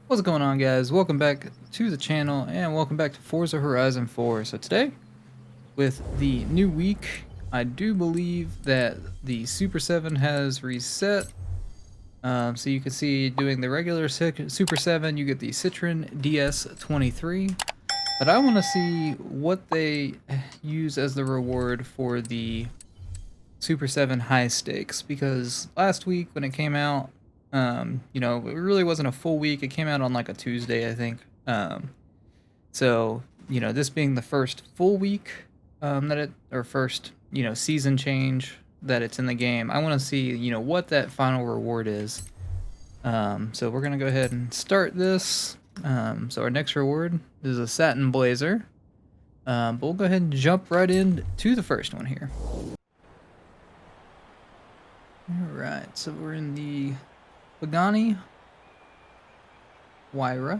What's going on, guys? Welcome back to the channel and welcome back to Forza Horizon 4. So today, with the new week, I do believe that the SUPER7 has reset. So you can see doing the regular SUPER7, you get the Citroen DS23. But I want to see what they use as the reward for the SUPER7 high stakes, because last week when it came out, you know, it really wasn't a full week. It came out on like a Tuesday, I think. So, you know, this being the first full week or first, you know, season change that it's in the game, I want to see, you know, what that final reward is. So we're going to go ahead and start this. So our next reward is a SATIN Blazer. But we'll go ahead and jump right into the first one here. Alright, so we're in the Pagani Huayra.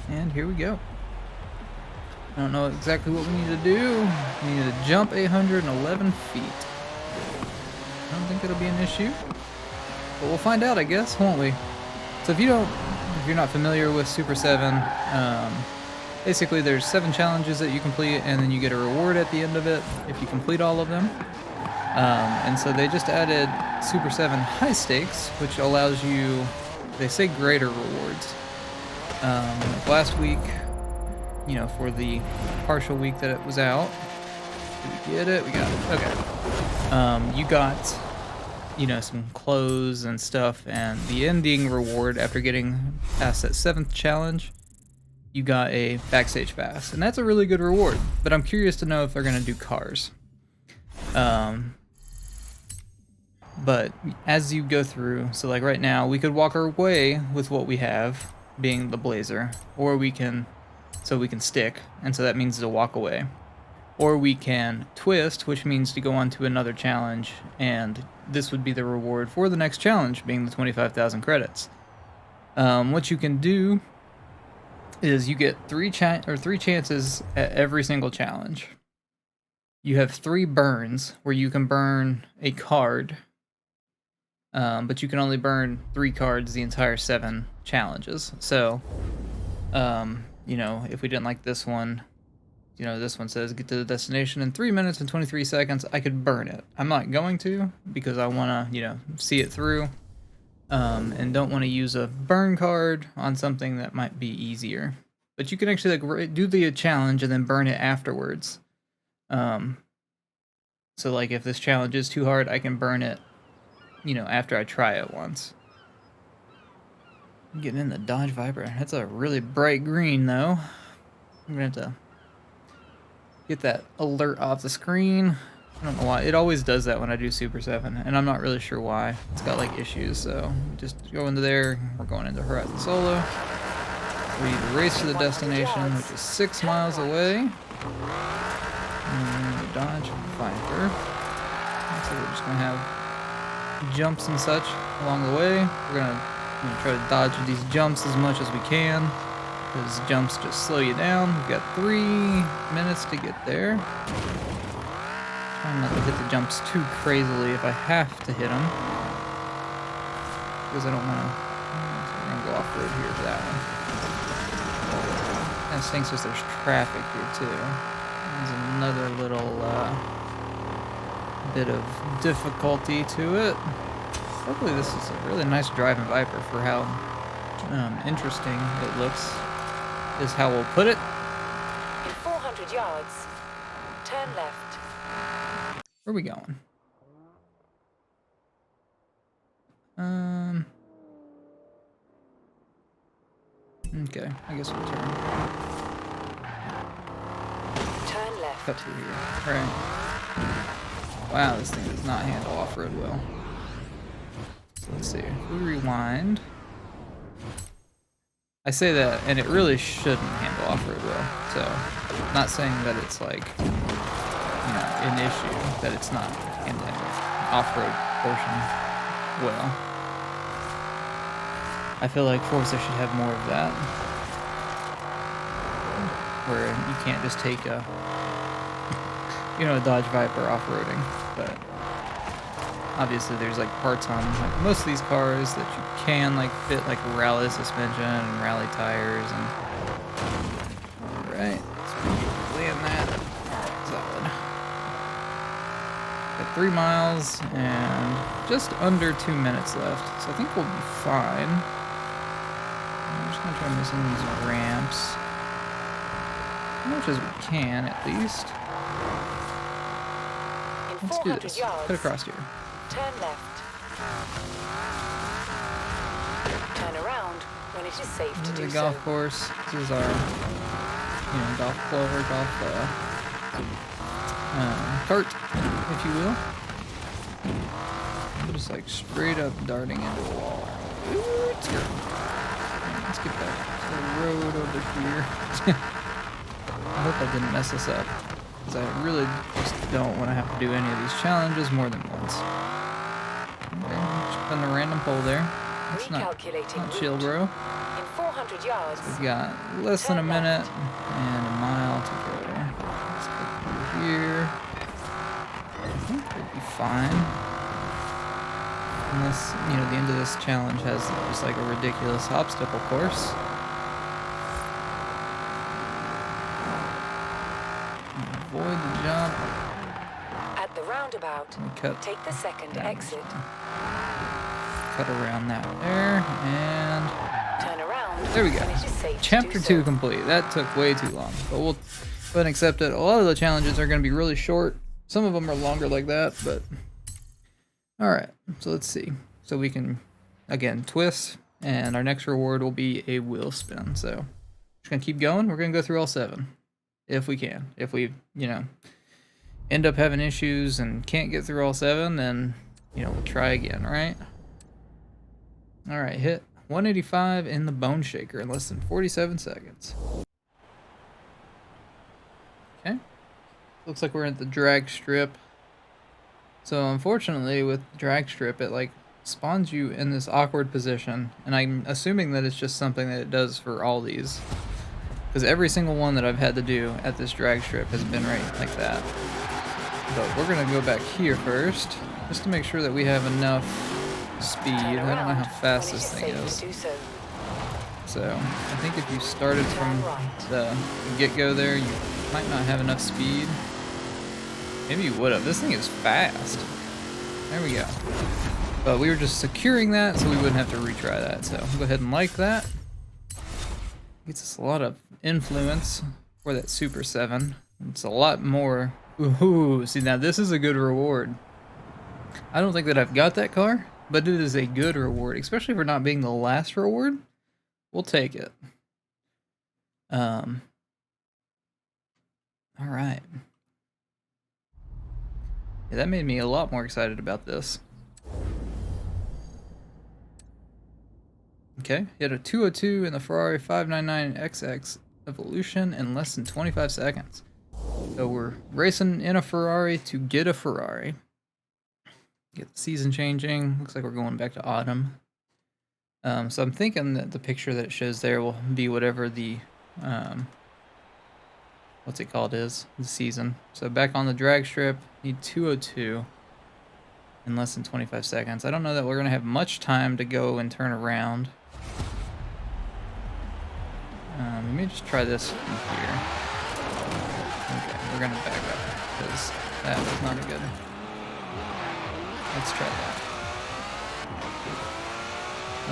And here we go. I don't know exactly what we need to do. We need to jump 811 feet. I don't think it'll be an issue. But we'll find out, I guess, won't we? So if you're not familiar with SUPER7, basically there's 7 challenges that you complete and then you get a reward at the end of it if you complete all of them. And so they just added SUPER7 high stakes, which allows you, they say, greater rewards. Like last week, you know, for the partial week that it was out, did we get it? We got it. Okay. You got, you know, some clothes and stuff, and the ending reward after getting past that 7th challenge, you got a backstage pass, and that's a really good reward. But I'm curious to know if they're gonna do cars. But as you go through, so like right now, we could walk our way with what we have, being the Blazer, or we can stick, and so that means to walk away. Or we can twist, which means to go on to another challenge, and this would be the reward for the next challenge, being the 25,000 credits. What you can do is you get 3 chances at every single challenge. You have 3 burns where you can burn a card, but you can only burn 3 cards the entire 7 challenges. So, you know, if we didn't like this one, you know, this one says get to the destination in 3 minutes and 23 seconds, I could burn it. I'm not going to, because I want to, you know, see it through. And don't want to use a burn card on something that might be easier. But you can actually like do the challenge and then burn it afterwards. So like if this challenge is too hard, I can burn it, you know, after I try it once. I'm getting in the Dodge Viper. That's a really bright green though. I'm gonna have to get that alert off the screen. I don't know why. It always does that when I do SUPER7, and I'm not really sure why. It's got like issues, so just go into there. We're going into Horizon Solo. We need to race to the destination, which is 6 miles away. And the Dodge Viper. So we're just gonna have jumps and such along the way. We're gonna try to dodge these jumps as much as we can, because jumps just slow you down. We've got 3 minutes to get there. Trying not to hit the jumps too crazily if I have to hit them, because I don't want to. So we're gonna go off road here for that one. Kind of stinks because there's traffic here too. There's another little bit of difficulty to it. Hopefully this is a really nice driving Viper for how interesting it looks, is how we'll put it. In 400 yards, turn left. Where are we going? Okay, I guess we'll turn. Turn left. Cut through here. Alright. Wow, this thing does not handle off-road well. So let's see. If we rewind. I say that, and it really shouldn't handle off-road well. So, not saying that it's like, you know, an issue that it's not handling the off-road portion well. I feel like Forza should have more of that, where you can't just take a, you know, a Dodge Viper off-roading, but obviously there's like parts on like most of these cars that you can like fit like rally suspension and rally tires and. All right, let's land that. Solid. Got 3 miles and just under 2 minutes left, so I think we'll be fine. I'm just gonna try missing these ramps. As much as we can, at least. Let's do this. Yards, Cut across here. turn left. Turn around when it is safe to do The so. golf course. This is our, golf clover, golf cart, if you will. Just like straight up darting into a wall. Ooh, it's good. Let's get back to the road over here. I hope I didn't mess this up, because I really just don't want to have to do any of these challenges more than once. Okay, just putting a random pole there. That's not chill, bro. In 400 yards. So we've got less than a minute and a mile to go. Let's go through here. I think we'll be fine. Unless, the end of this challenge has just like a ridiculous obstacle course. Avoid the jump. At the roundabout, take the second exit. Cut around that there, and turn around. There we go. Chapter 2 complete. That took way too long, but we'll go ahead and accept it. A lot of the challenges are going to be really short. Some of them are longer like that, but all right. So let's see. So we can again twist, and our next reward will be a wheel spin. So just gonna keep going. We're gonna go through all 7. If we can. If we, end up having issues and can't get through all 7, then, we'll try again, right? All right, hit 185 in the bone shaker in less than 47 seconds. Okay. Looks like we're at the drag strip. So unfortunately with the drag strip, it like spawns you in this awkward position, and I'm assuming that it's just something that it does for all these. Because every single one that I've had to do at this drag strip has been right like that. But we're going to go back here first, just to make sure that we have enough speed. I don't know how fast this thing is. So, I think if you started from the get-go there, you might not have enough speed. Maybe you would have. This thing is fast. There we go. But we were just securing that so we wouldn't have to retry that. So, go ahead and like that. Gets us a lot of influence for that SUPER7. It's a lot more. Ooh, see now this is a good reward. I don't think that I've got that car, but it is a good reward, especially for not being the last reward. We'll take it. All right. Yeah, that made me a lot more excited about this. Okay, hit a 202 in the Ferrari 599XX Evolution in less than 25 seconds. So we're racing in a Ferrari to get a Ferrari. Get the season changing. Looks like we're going back to autumn. So I'm thinking that the picture that it shows there will be whatever the, what's it called is, the season. So back on the drag strip, need 202 in less than 25 seconds. I don't know that we're going to have much time to go and turn around. Let me just try this from here. Okay, we're going to back up because that was not a good. Let's try that.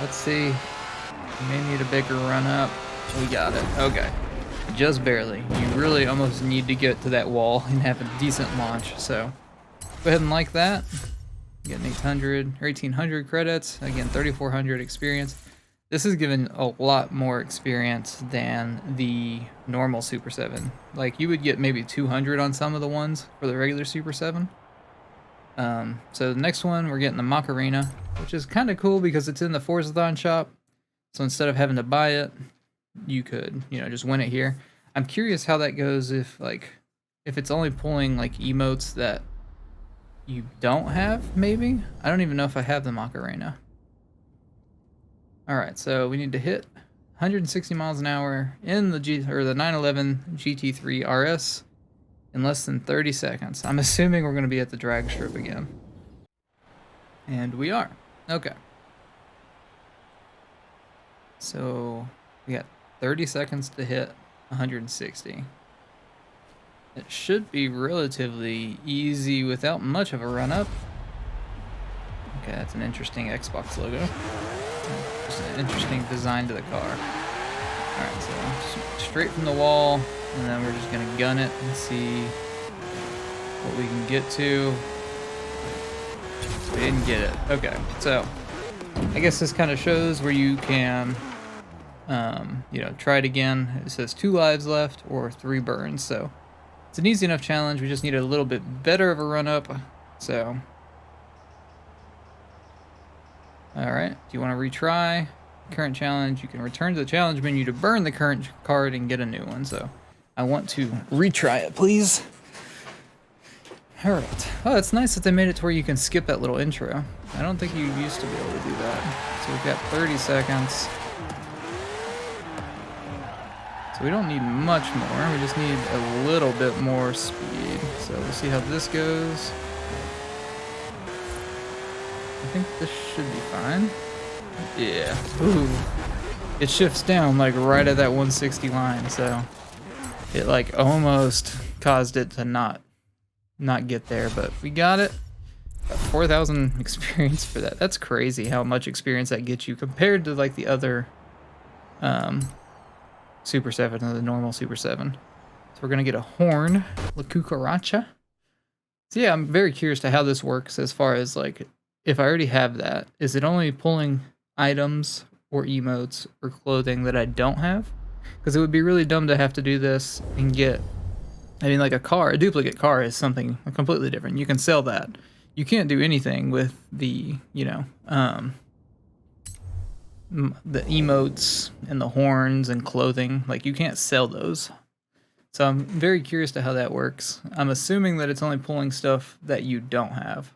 Let's see. We may need a bigger run up. We got it. Okay. Just barely. You really almost need to get to that wall and have a decent launch. So go ahead and like that. Getting 800 or 1800 credits. Again, 3400 experience. This is giving a lot more experience than the normal SUPER7. Like you would get maybe 200 on some of the ones for the regular SUPER7. So the next one, we're getting the Macarena, which is kind of cool because it's in the Forza shop. So instead of having to buy it, you could, just win it here. I'm curious how that goes if it's only pulling like emotes that you don't have, maybe? I don't even know if I have the Macarena. Alright, so we need to hit 160 miles an hour in the 911 GT3 RS in less than 30 seconds. I'm assuming we're going to be at the drag strip again. And we are. Okay. So we got 30 seconds to hit 160. It should be relatively easy without much of a run-up. Okay, that's an interesting Xbox logo. Just an interesting design to the car. Alright, so just straight from the wall, and then we're just gonna gun it and see what we can get to. We didn't get it. Okay, so I guess this kind of shows where you can, you know, try it again. It says 2 lives left or 3 burns, so it's an easy enough challenge. We just need a little bit better of a run-up, so. Alright, do you want to retry? Current challenge, you can return to the challenge menu to burn the current card and get a new one, so I want to retry it, please. Alright. Oh, it's nice that they made it to where you can skip that little intro. I don't think you used to be able to do that. So we've got 30 seconds. So we don't need much more, we just need a little bit more speed. So we'll see how this goes. I think this should be fine. Yeah. Ooh. It shifts down like right at that 160 line, so it like almost caused it to not get there, but we got it. Got 4,000 experience for that. That's crazy how much experience that gets you compared to like the other Super 7 and the normal Super 7. So we're gonna get a horn, La Cucaracha. So yeah, I'm very curious to how this works as far as like, if I already have that, is it only pulling items or emotes or clothing that I don't have? Because it would be really dumb to have to do this and get, I mean, like a duplicate car is something completely different. You can sell that. You can't do anything with the, you know, the emotes and the horns and clothing. Like, you can't sell those. So I'm very curious to how that works. I'm assuming that it's only pulling stuff that you don't have.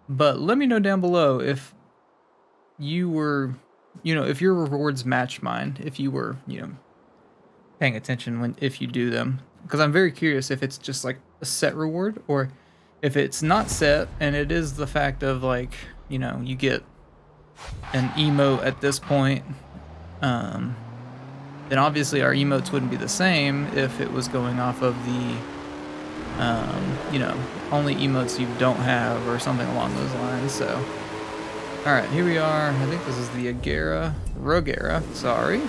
But let me know down below if you were, you know, if your rewards match mine, if you were, you know, paying attention if you do them. Because I'm very curious if it's just like a set reward or if it's not set and it is the fact of like, you know, you get an emote at this point, then obviously our emotes wouldn't be the same if it was going off of the you know, only emotes you don't have or something along those lines. So alright, here we are. I think this is the Rogera, sorry.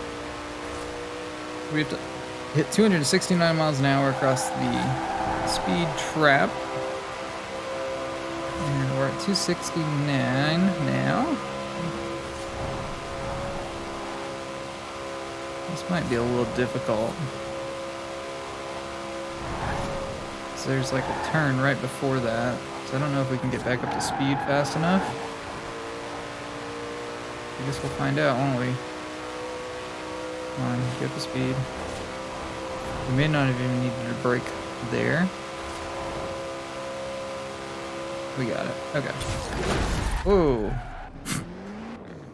We have to hit 269 miles an hour across the speed trap. And we're at 269 now. This might be a little difficult. So there's like a turn right before that. So I don't know if we can get back up to speed fast enough. I guess we'll find out, won't we? Come on, get up to speed. We may not have even needed to brake there. We got it. Okay. Whoa.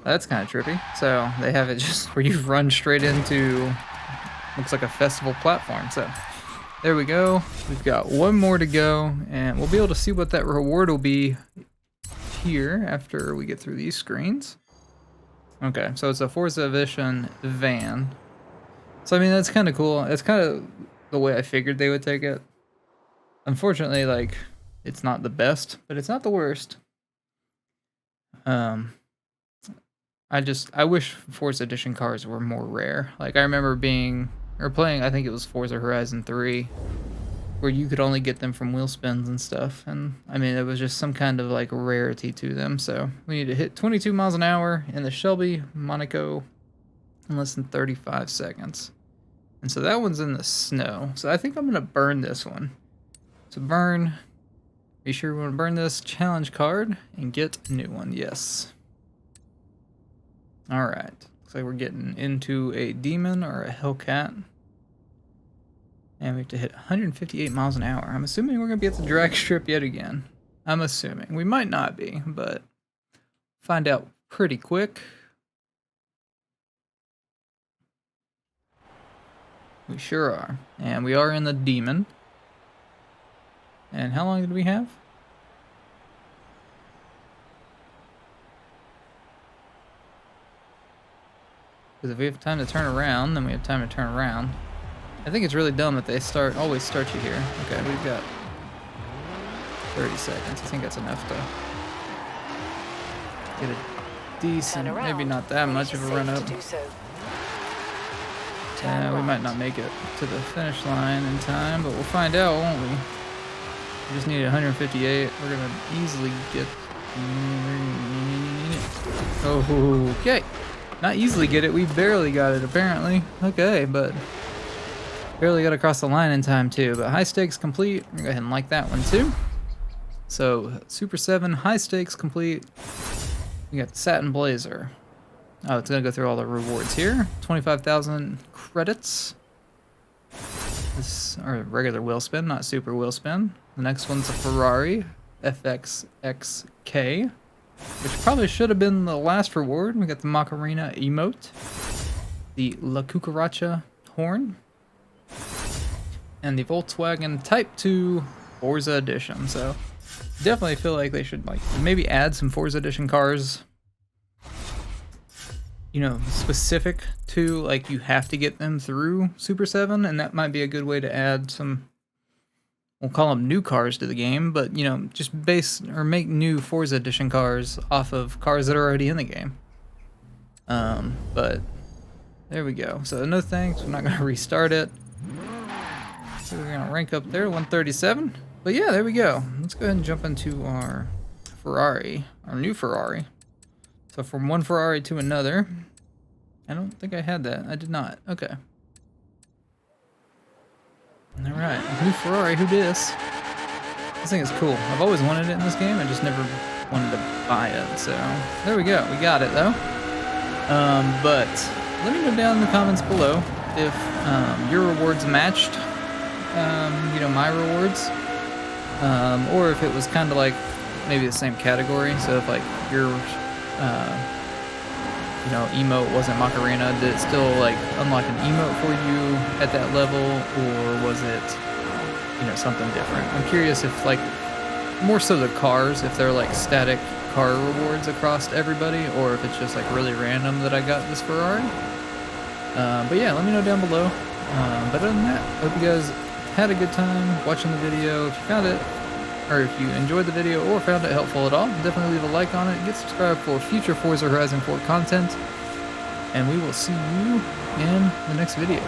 That's kind of trippy. So they have it just where you run straight into, looks like a festival platform. So there we go. We've got one more to go, and we'll be able to see what that reward will be here after we get through these screens. Okay, so it's a Forza Vision van. So I mean, that's kind of cool. It's kind of the way I figured they would take it. Unfortunately, like, it's not the best, but it's not the worst. I wish Forza Edition cars were more rare. Like, I remember playing, I think it was Forza Horizon 3, where you could only get them from WHEELSPINs and stuff. And I mean, it was just some kind of like rarity to them. So we need to hit 22 miles an hour in the Shelby Monaco in less than 35 seconds. And so that one's in the snow. So I think I'm going to burn this one. So burn. Are you sure we want to burn this challenge card and get a new one? Yes. All right. Looks like we're getting into a demon or a Hellcat. And we have to hit 158 miles an hour. I'm assuming we're going to be at the drag strip yet again. I'm assuming. We might not be, but find out pretty quick. We sure are. And we are in the demon. And how long did we have? Because if we have time to turn around, then we have time to turn around. I think it's really dumb that they always start you here. Okay, we've got 30 seconds. I think that's enough to get a decent, maybe not that much of a run up. Yeah, we might not make it to the finish line in time, but we'll find out, won't we? We just need 158. We're gonna easily get. Oh, okay. Not easily get it. We barely got it, apparently. Okay, but barely got across the line in time too. But high stakes complete. We're gonna go ahead and like that one too. So SUPER7 high stakes complete. We got the SATIN Blazer. Oh, it's gonna go through all the rewards here. 25,000 credits. This are regular wheel spin, not super wheel spin. The next one's a FERRARI FXXK, which probably should have been the last reward. We got the Macarena emote, the La Cucaracha horn, and the Volkswagen Type 2 Forza Edition. So definitely feel like they should like maybe add some Forza Edition cars, you know, specific to like you have to get them through SUPER7, and that might be a good way to add some, we'll call them new cars to the game, but you know, just base or make new Forza Edition cars off of cars that are already in the game. But there we go. So no thanks, we're not gonna restart it. So we're gonna rank up there, 137. But yeah, there we go. Let's go ahead and jump into our FERRARI, our new FERRARI. So from one FERRARI to another. I don't think I had that. I did not. Okay. Alright, new FERRARI, who dis? This thing is cool. I've always wanted it in this game, I just never wanted to buy it. So there we go. We got it though. But let me know down in the comments below if your rewards matched you know, my rewards. Or if it was kind of like maybe the same category. So if like your you know, emote wasn't Macarena, did it still like unlock an emote for you at that level, or was it, you know, something different? I'm curious if like more so the cars, if they're like static car rewards across everybody, or if it's just like really random that I got this FERRARI. But yeah, let me know down below. But other than that, I hope you guys had a good time watching the video. If you found it, or if you enjoyed the video or found it helpful at all, definitely leave a like on it. Get subscribed for future Forza Horizon 4 content. And we will see you in the next video.